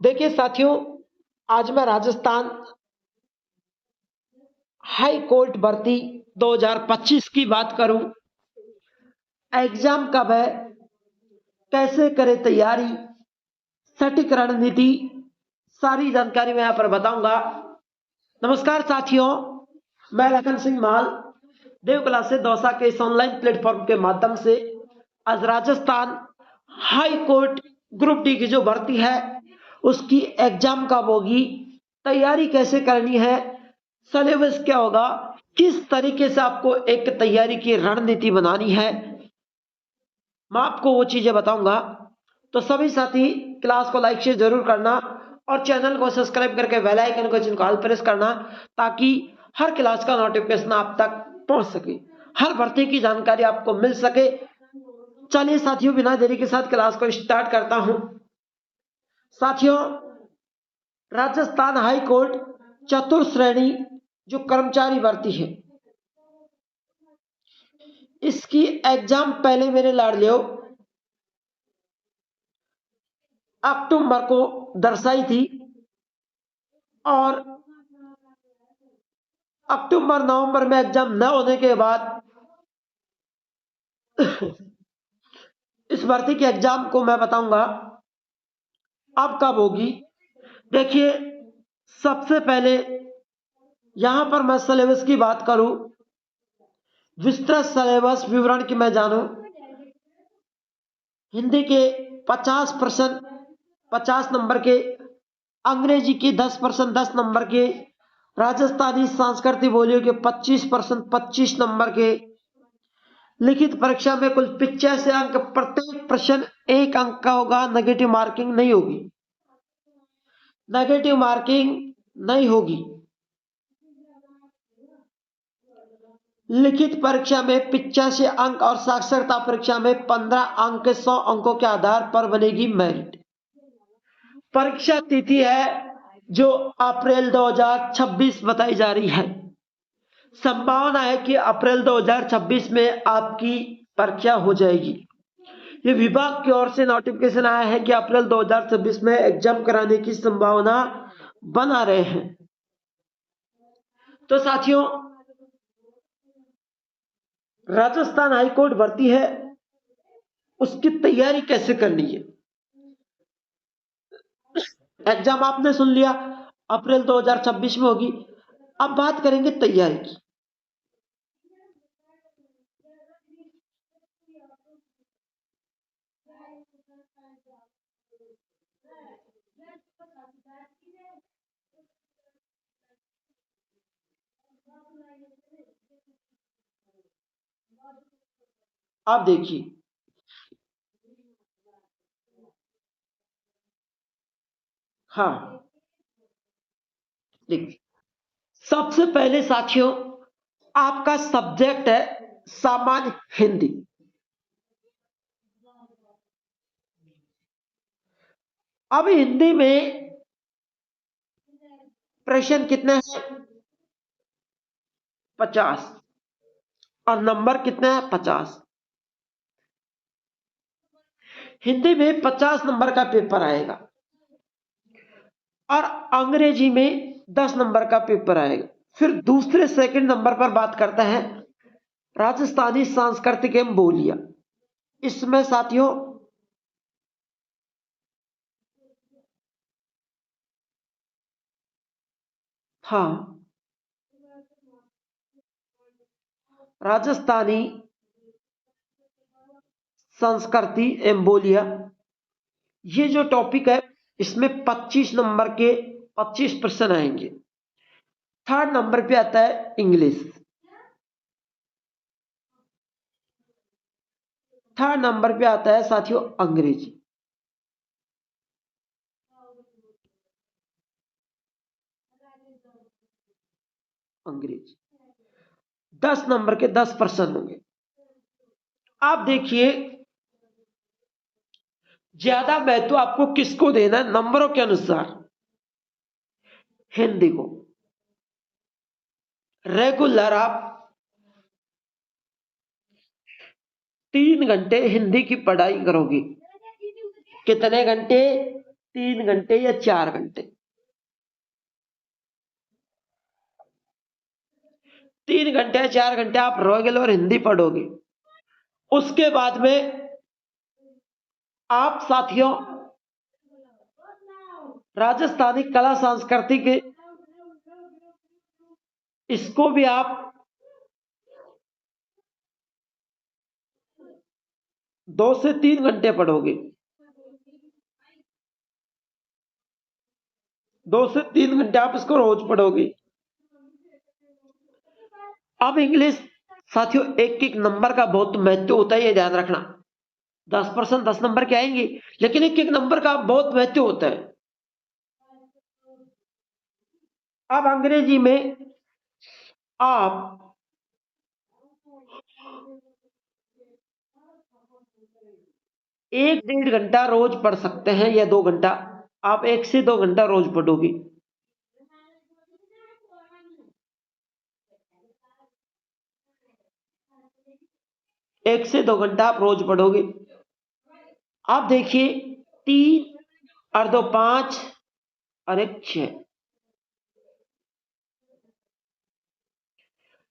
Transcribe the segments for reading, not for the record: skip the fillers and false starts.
देखिए साथियों, आज मैं राजस्थान हाई कोर्ट भर्ती 2025 की बात करूं। एग्जाम कब है, कैसे करें तैयारी, सटीक रणनीति, सारी जानकारी मैं यहां पर बताऊंगा। नमस्कार साथियों, मैं लखन सिंह माल देवकला से दौसा के इस ऑनलाइन प्लेटफॉर्म के माध्यम से आज Rajasthan high court group D की जो भर्ती है उसकी एग्जाम कब होगी, तैयारी कैसे करनी है, सिलेबस क्या होगा, किस तरीके से आपको एक तैयारी की रणनीति बनानी है, मैं आपको वो चीजें बताऊंगा। तो सभी साथी क्लास को लाइक शेयर जरूर करना और चैनल को सब्सक्राइब करके बेल आइकन को चिन्ह ऑल प्रेस करना, ताकि हर क्लास का नोटिफिकेशन आप तक पहुंच सके, हर भर्ती की जानकारी आपको मिल सके। चलिए साथियों, बिना देरी के साथ क्लास को स्टार्ट करता हूं। साथियों, राजस्थान हाई कोर्ट चतुर्थ श्रेणी जो कर्मचारी भर्ती है, इसकी एग्जाम पहले मेरे लाडलियों अक्टूबर को दर्शाई थी और अक्टूबर नवंबर में एग्जाम न होने के बाद इस भर्ती के एग्जाम को मैं बताऊंगा अब कब होगी। देखिए, सबसे पहले यहां पर मैं सिलेबस की बात करूं, विस्तृत सिलेबस विवरण की मैं जानूं। हिंदी के 50 प्रश्न 50 नंबर के, अंग्रेजी के 10 प्रश्न 10 नंबर के, राजस्थानी सांस्कृतिक बोलियों के 25 प्रश्न 25 नंबर के, लिखित परीक्षा में कुल 85 अंक, प्रत्येक प्रश्न 1 अंक का होगा, नेगेटिव मार्किंग नहीं होगी, नेगेटिव मार्किंग नहीं होगी। लिखित परीक्षा में 85 अंक और साक्षरता परीक्षा में 15 अंक, 100 अंकों के आधार पर बनेगी मेरिट। परीक्षा तिथि है जो अप्रैल 2026 बताई जा रही है। संभावना है कि अप्रैल 2026 में आपकी परीक्षा हो जाएगी। ये विभाग की ओर से नोटिफिकेशन आया है कि अप्रैल 2026 में एग्जाम कराने की संभावना बना रहे हैं। तो साथियों, राजस्थान हाईकोर्ट भर्ती है, उसकी तैयारी कैसे करनी है। एग्जाम आपने सुन लिया अप्रैल 2026 में होगी। अब बात करेंगे तैयारी की। आप देखिए, हाँ देखिए, सबसे पहले साथियों आपका सब्जेक्ट है सामान्य हिंदी। अब हिंदी में प्रश्न कितने हैं, 50, और नंबर कितने हैं, 50। हिंदी में 50 नंबर का पेपर आएगा और अंग्रेजी में 10 नंबर का पेपर आएगा। फिर दूसरे सेकंड नंबर पर बात करता है राजस्थानी सांस्कृतिक एवं बोलियां। इसमें साथियों हाँ, राजस्थानी संस्कृति एवं बोलियां, ये जो टॉपिक है इसमें 25 नंबर के 25 प्रश्न आएंगे। थर्ड नंबर पे आता है इंग्लिश, थर्ड नंबर पे आता है साथियों अंग्रेजी। अंग्रेजी 10 नंबर के 10 प्रश्न होंगे। आप देखिए, ज्यादा महत्व आपको किसको देना है नंबरों के अनुसार, हिंदी को। रेगुलर आप 3 घंटे हिंदी की पढ़ाई करोगे। कितने घंटे? 3 घंटे या 4 घंटे? 3 घंटे या 4 घंटे आप रोगे और हिंदी पढ़ोगे। उसके बाद में आप साथियों राजस्थानी कला संस्कृति के इसको भी आप 2 से 3 घंटे पढ़ोगे। 2 से 3 घंटे आप इसको रोज पढ़ोगे। अब इंग्लिश साथियों एक एक नंबर का बहुत महत्व होता है, ये ध्यान रखना। 10% 10 नंबर के आएंगे, लेकिन एक एक नंबर का बहुत महत्व होता है। अब अंग्रेजी में आप 1-1.5 घंटा रोज पढ़ सकते हैं या 2 घंटा। आप 1 से 2 घंटा रोज पढ़ोगे। 1 से 2 घंटा आप रोज पढ़ोगे। आप देखिए 3 और 2 5 और 1 6,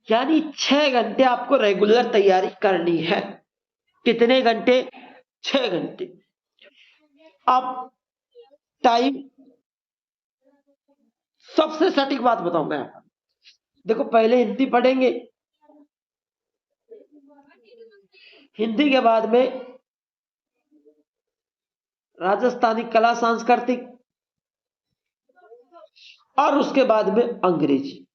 यानी 6 घंटे आपको रेगुलर तैयारी करनी है। कितने घंटे? 6 घंटे। अब टाइम, सबसे सटीक बात बताऊं मैं। देखो पहले हिंदी पढ़ेंगे, हिंदी के बाद में राजस्थानी कला सांस्कृतिक और उसके बाद में अंग्रेजी।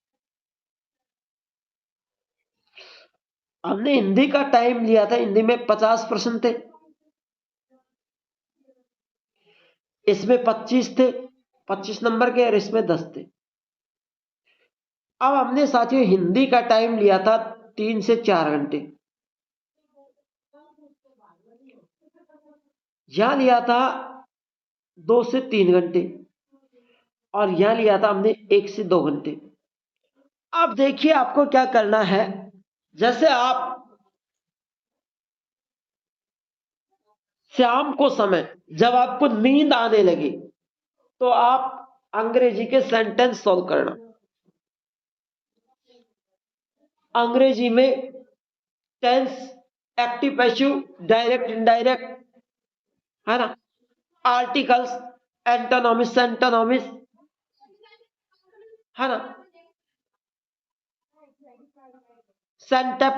हमने हिंदी का टाइम लिया था, हिंदी में 50 प्रश्न थे, इसमें 25 थे, 25 नंबर के, और इसमें 10 थे। अब हमने साथियों हिंदी का टाइम लिया था 3 से 4 घंटे, यहां लिया था 2 से 3 घंटे, और यहां लिया था हमने 1 से 2 घंटे। अब देखिए आपको क्या करना है। जैसे आप शाम को समय जब आपको नींद आने लगे, तो आप अंग्रेजी के सेंटेंस सॉल्व करना। अंग्रेजी में tense, active passive, direct indirect, है ना, आर्टिकल्स, एंटोनॉमिस सेंटोनॉमिस, है ना, सेंटेप,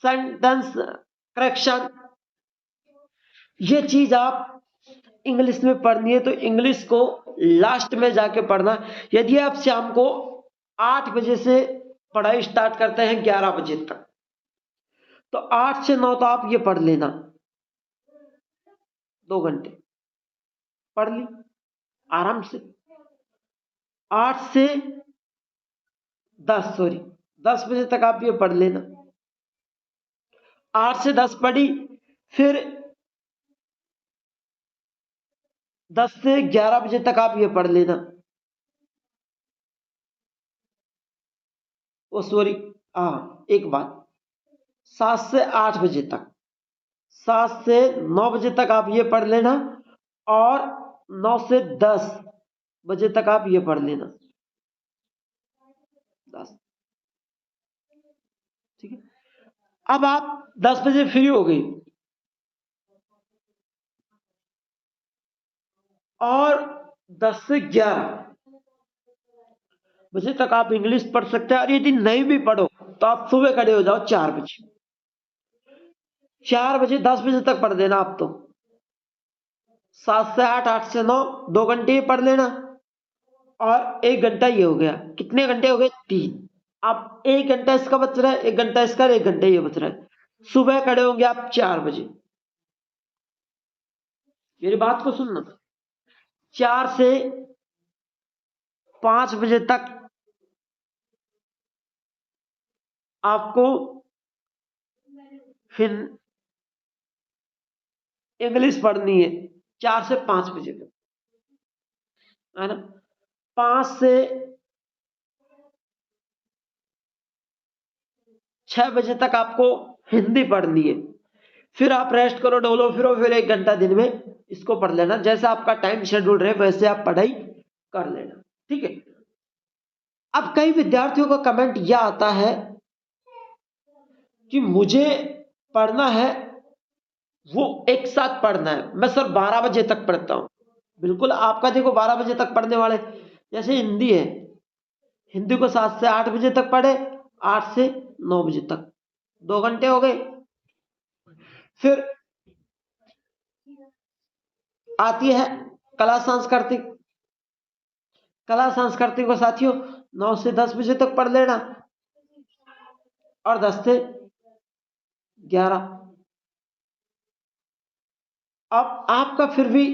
सेंटेंस करेक्शन, ये चीज आप इंग्लिश में पढ़नी है तो इंग्लिश को लास्ट में जाके पढ़ना। यदि आप शाम को 8 बजे से पढ़ाई स्टार्ट करते हैं 11 बजे तक, तो 8 से 9 तो आप ये पढ़ लेना, 2 घंटे पढ़ ली आराम से। 8 से 10, सॉरी 10 बजे तक आप ये पढ़ लेना। 8 से 10 पढ़ी, फिर 10 से 11 बजे तक आप ये पढ़ लेना। ओ सॉरी, हाँ एक बात, 7 से 8 बजे तक, 7 से 9 बजे तक आप ये पढ़ लेना, और 9 से 10 बजे तक आप ये पढ़ लेना। 10, ठीक है। अब आप 10 बजे फ्री हो गई, और 10 से 11 बजे तक आप इंग्लिश पढ़ सकते हैं। और यदि नहीं भी पढ़ो तो आप सुबह खड़े हो जाओ 4 बजे, 4 बजे 10 बजे तक पढ़ देना आप तो। 7 से 8, 8 से 9, 2 घंटे ही पढ़ लेना, और 1 घंटा ये हो गया। कितने घंटे हो गए? 3। अब 1 घंटा इसका बच रहा है, 1 घंटा इसका, 1 घंटे ये बच रहा है। सुबह खड़े होंगे आप 4 बजे। मेरी बात को सुनना, 4 से 5 बजे तक आपको फिर इंग्लिश पढ़नी है, 4 से 5 बजे तक, है ना। 5 से 6 बजे तक आपको हिंदी पढ़नी है, फिर आप रेस्ट करो, डोलो फिरो, फिर 1 घंटा दिन में इसको पढ़ लेना। जैसे आपका टाइम शेड्यूल रहे वैसे आप पढ़ाई कर लेना, ठीक है। अब कई विद्यार्थियों का कमेंट यह आता है कि मुझे पढ़ना है, वो एक साथ पढ़ना है, मैं सर 12 बजे तक पढ़ता हूं। बिल्कुल आपका देखो 12 बजे तक पढ़ने वाले, जैसे हिंदी है, हिंदी को 7 से 8 बजे तक पढ़े, 8 से 9 बजे तक 2 घंटे हो गए। फिर आती है कला सांस्कृतिक, कला सांस्कृतिक को साथियों 9 से 10 बजे तक पढ़ लेना और 10 से 11। अब आपका फिर भी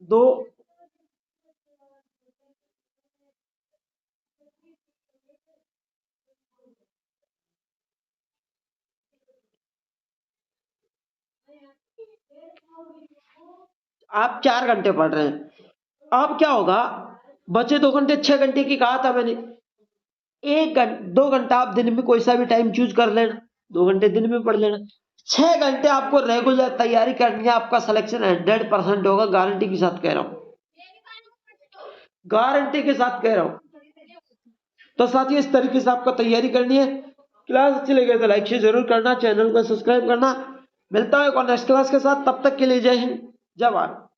दो आप 4 घंटे पढ़ रहे हैं। अब क्या होगा, बचे 2 घंटे, 6 घंटे की कहा था मैंने। 2 घंटा आप दिन में कोई सा भी टाइम चूज कर लेना, 2 घंटे दिन में पढ़ लेना। 6 घंटे आपको रेगुलर तैयारी करनी है, आपका सिलेक्शन 100% होगा, गारंटी के साथ कह रहा हूं, गारंटी के साथ कह रहा हूं। तो साथियों इस तरीके से आपको तैयारी करनी है। क्लास अच्छी लगे तो लाइक शेयर जरूर करना, चैनल को सब्सक्राइब करना। मिलता है नेक्स्ट क्लास के साथ, तब तक के लिए जय हिंद, जय भारत।